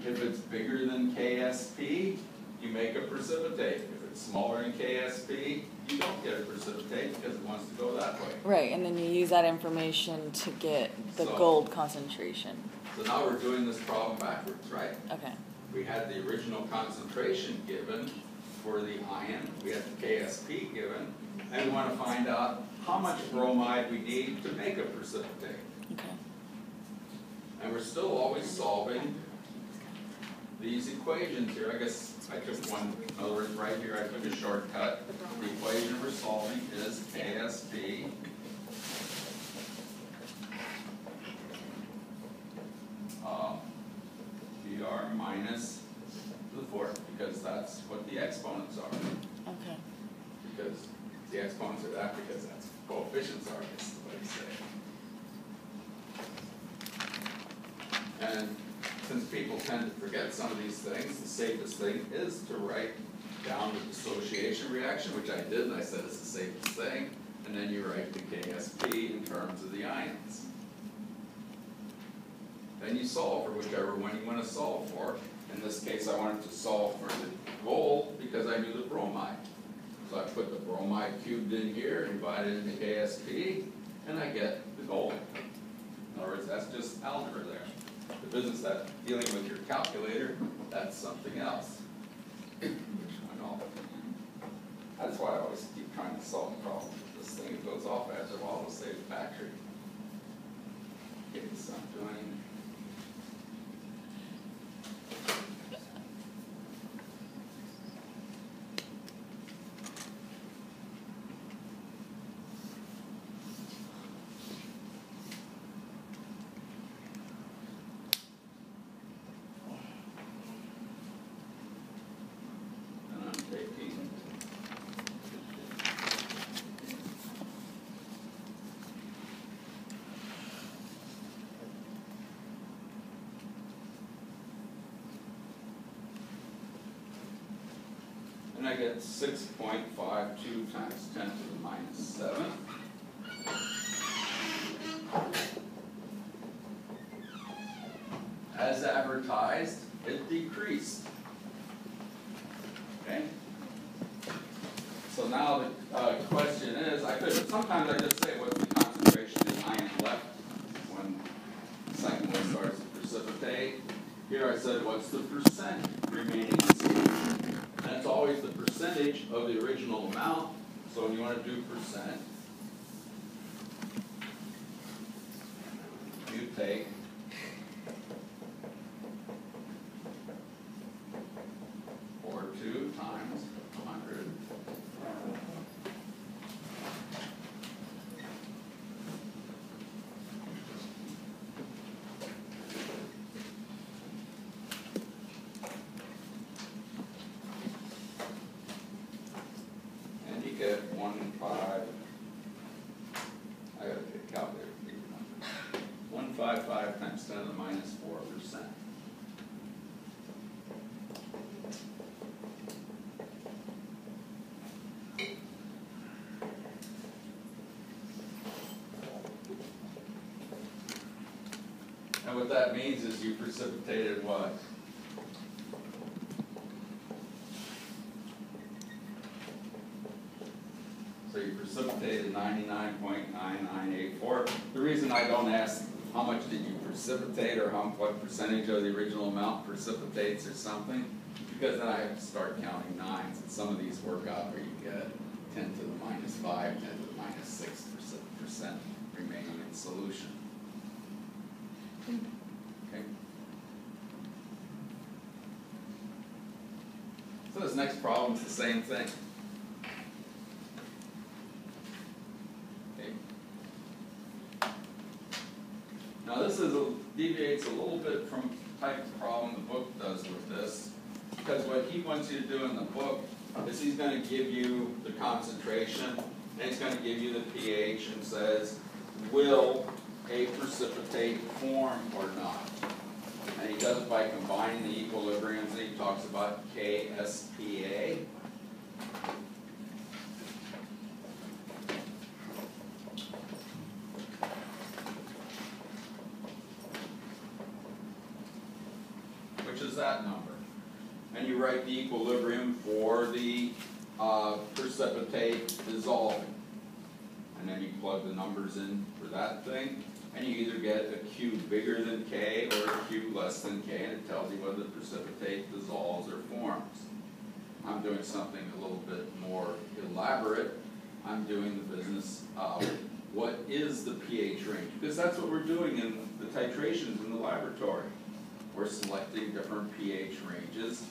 If it's bigger than KSP, you make a precipitate. If it's smaller than KSP, you don't get a precipitate because it wants to go that way. Right, and then you use that information to get the gold concentration. So now we're doing this problem backwards, right? Okay. We had the original concentration given for the ion, we had the KSP given, and we want to find out how much bromide we need to make a precipitate. Okay. And we're still always solving these equations here. I guess I took one, in other words, right here, I took a shortcut. The equation we're solving is KSP BR minus the fourth, because that's what the exponents are. Okay. Because the exponents are that, because that's what coefficients are, is the way to say. And since people tend to forget some of these things, the safest thing is to write down the dissociation reaction, which I did, and I said it's the safest thing, and then you write the KSP in terms of the ions. Then you solve for whichever one you want to solve for. In this case, I wanted to solve for the gold because I knew the bromide. So I put the bromide cubed in here, divided into KSP, and I get the gold. In other words, that's just algebra there. The business that dealing with your calculator, that's something else. That's why I always keep trying to solve problems with this thing. It goes off after a while, it'll save the battery. Okay, so I'm doing. And I get 6.52 times 10 to the minus 7. As advertised, it decreased. Okay? So now the question is, sometimes I just say what's the concentration in ion left when the second one starts to precipitate. Here I said, what's the percent remaining in solution? And it's always the percentage of the original amount. So when you want to do percent, you take or 2 times 100. Get 155 times 10 to the minus 4%. And what that means is you precipitated what? So you precipitated 99.9984. The reason I don't ask how much did you precipitate or what percentage of the original amount precipitates or something, because then I have to start counting nines. And some of these work out where you get 10 to the minus 5, 10 to the minus 6% remaining in solution. Okay. So this next problem is the same thing. Now this deviates a little bit from the type of problem the book does with this, because what he wants you to do in the book is he's going to give you the concentration, and he's going to give you the pH, and says, will a precipitate form or not? And he does it by combining the equilibriums, and he talks about KSPA. which is that number. And you write the equilibrium for the precipitate dissolving. And then you plug the numbers in for that thing, and you either get a Q bigger than K or a Q less than K, and it tells you whether the precipitate dissolves or forms. I'm doing something a little bit more elaborate. I'm doing the business of what is the pH range, because that's what we're doing in the titrations in the laboratory. We're selecting different pH ranges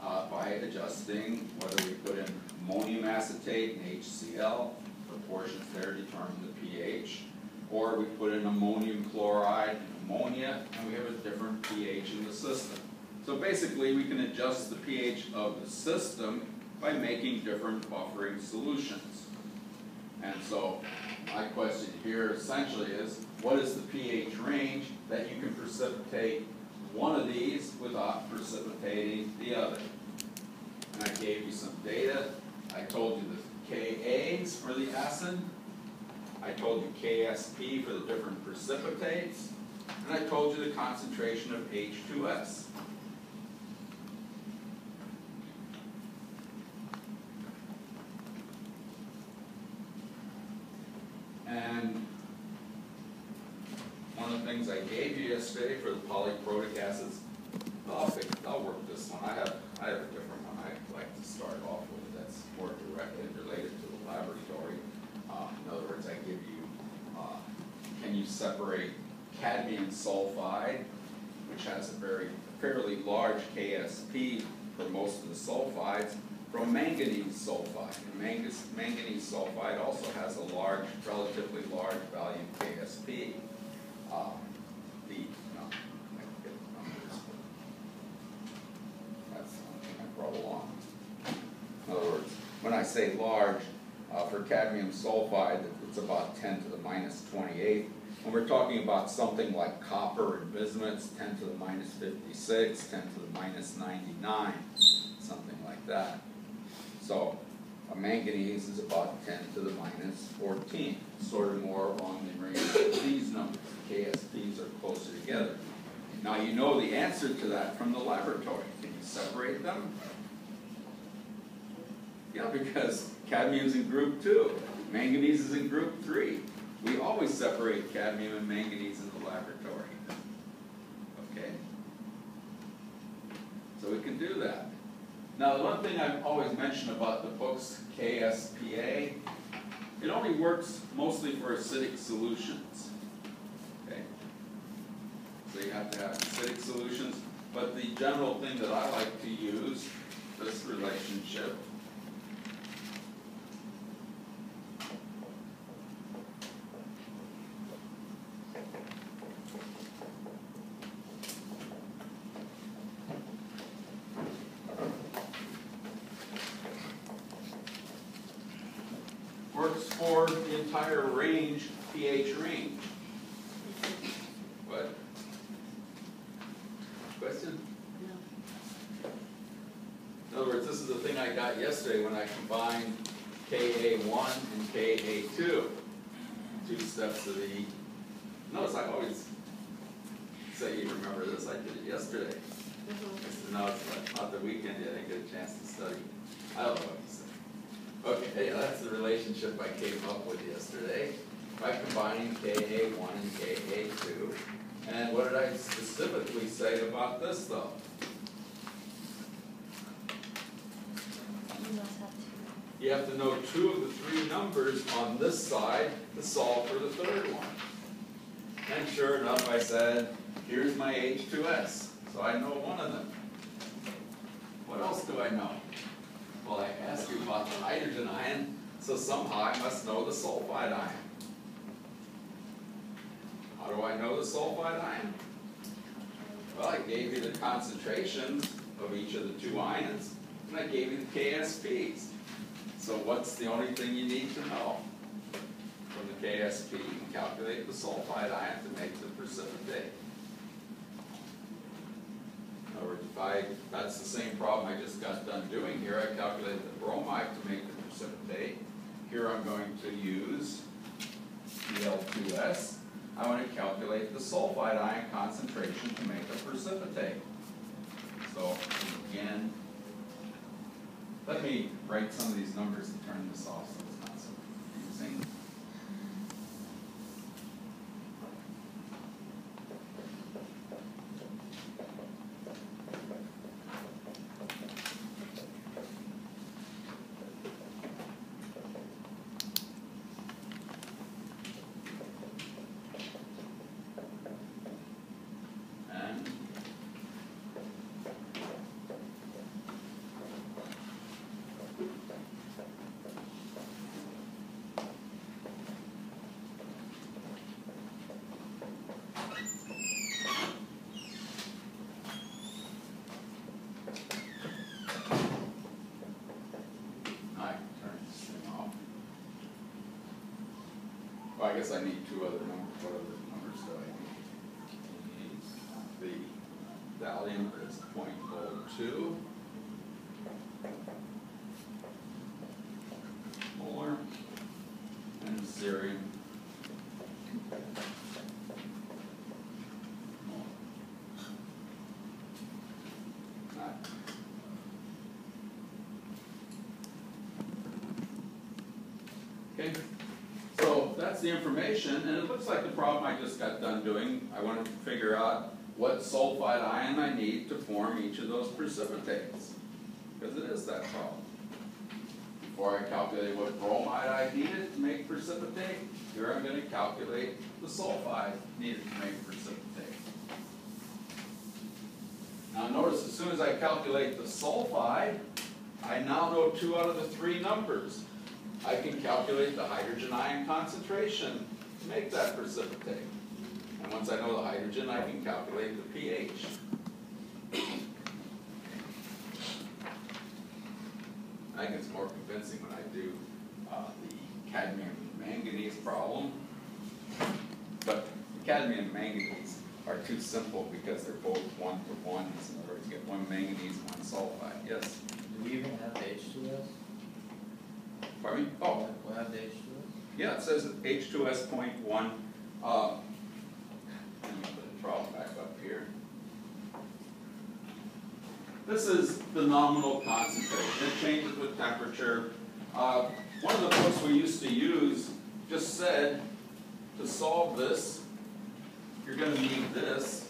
by adjusting whether we put in ammonium acetate and HCl, proportions there determine the pH, or we put in ammonium chloride and ammonia, and we have a different pH in the system. So basically, we can adjust the pH of the system by making different buffering solutions. And so, my question here essentially is, what is the pH range that you can precipitate one of these without precipitating the other? And I gave you some data. I told you the Ka's for the acid. I told you KSP for the different precipitates. And I told you the concentration of H2S. And one of the things I gave you yesterday for the polyprotic acids, I'll work this one. I have a different one I like to start off with that's more directly related to the laboratory. In other words, I give you, can you separate cadmium sulfide, which has a fairly large KSP for most of the sulfides, from manganese sulfide. And manganese sulfide also has a relatively large value KSP. That's something I brought along. In other words, when I say large, for cadmium sulfide, it's about 10 to the minus 28. When we're talking about something like copper and bismuth, it's 10 to the minus 56, 10 to the minus 99, something like that. So a manganese is about 10 to the minus 14, sort of more along the range of these numbers. The KSPs are closer together. Now you know the answer to that from the laboratory. Can you separate them? Yeah, because cadmium's in group 2, manganese is in group 3. We always separate cadmium and manganese in the laboratory. Okay? So we can do that. Now, the one thing I've always mentioned about the book's KSPA, it only works mostly for acidic solutions. Okay? So you have to have acidic solutions, but the general thing that I like to use, this relationship, works for the entire range, pH range. What? Question? No. In other words, this is the thing I got yesterday when I combined Ka1 and Ka2. 2 steps of the... Notice I always say you remember this. I did it yesterday. No, it's not the weekend yet. I didn't get a chance to study. I don't know what you said. Okay, yeah, that's the relationship I came up with yesterday by combining Ka1 and Ka2. And what did I specifically say about this, though? You have to know 2 of the 3 numbers on this side to solve for the third one. And sure enough, I said, here's my H2S. So I know one of them. What else do I know? Well, I asked you about the hydrogen ion, so somehow I must know the sulfide ion. How do I know the sulfide ion? Well, I gave you the concentrations of each of the 2 ions, and I gave you the KSPs. So what's the only thing you need to know? From the KSP, you can calculate the sulfide ion to make the precipitate. In other words, that's the same problem I just got done doing here. I calculated the bromide to make the precipitate. Here I'm going to use Cl2S. I want to calculate the sulfide ion concentration to make a precipitate. So again, let me write some of these numbers and turn this off so it's not so confusing. Well, I guess I need two other numbers. What other numbers do I need? The thallium is 0.02 molar, and cerium molar. Okay. So that's the information, and it looks like the problem I just got done doing. I want to figure out what sulfide ion I need to form each of those precipitates, because it is that problem. Before I calculate what bromide I needed to make precipitate, here I'm going to calculate the sulfide needed to make precipitate. Now notice, as soon as I calculate the sulfide, I now know 2 out of the 3 numbers. I can calculate the hydrogen ion concentration to make that precipitate. And once I know the hydrogen, I can calculate the pH. I think it's more convincing when I do the cadmium manganese problem. But the cadmium and manganese are too simple because they're both 1-to-1s. In other words, you get 1 manganese and 1 sulfide. Yes? Do we even have H2S? Pardon me? Oh. We'll have the H2S? Yeah, it says H2S 0.1. Let me put the problem back up here. This is the nominal concentration. It changes with temperature. One of the books we used to use just said to solve this, you're going to need this.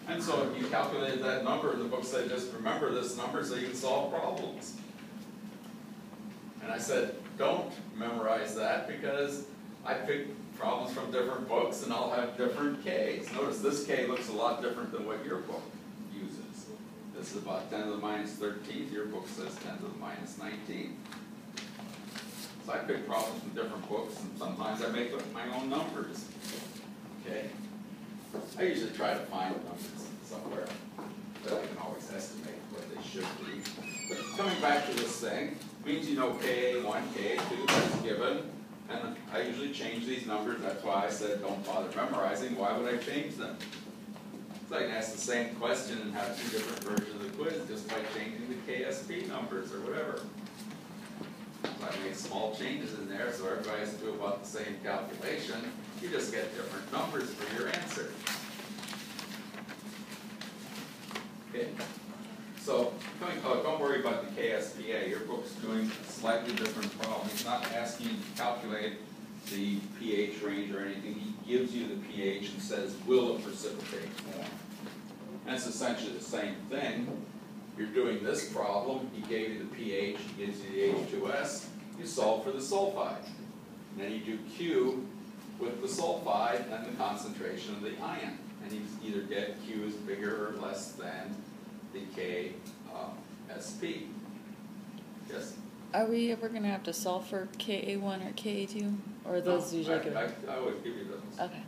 And so if you calculated that number, the book said just remember this number so you can solve problems. And I said, don't memorize that because I picked problems from different books and I'll have different Ks. Notice this K looks a lot different than what your book uses. This is about 10 to the minus 13th. Your book says 10 to the minus 19th. So I pick problems from different books and sometimes I make up my own numbers. Okay? I usually try to find numbers somewhere that I can always estimate what they should be. But coming back to this thing, means you know Ka1, Ka2, that's given. And I usually change these numbers. That's why I said don't bother memorizing. Why would I change them? So I can ask the same question and have 2 different versions of the quiz just by changing the KSP numbers or whatever. So I made small changes in there so everybody has to do about the same calculation. You just get different numbers for your answer. Okay. So, don't worry about the KSPA. Your book's doing a slightly different problem. He's not asking you to calculate the pH range or anything. He gives you the pH and says, will it precipitate form? And it's essentially the same thing. You're doing this problem. He gave you the pH. He gives you the H2S. You solve for the sulfide. And then you do Q with the sulfide and the concentration of the ion. And you either get Q is bigger or less than the KSP. Yes? Are we ever going to have to solve for Ka1 or Ka2? Or are those usually given? I would give you those. Okay.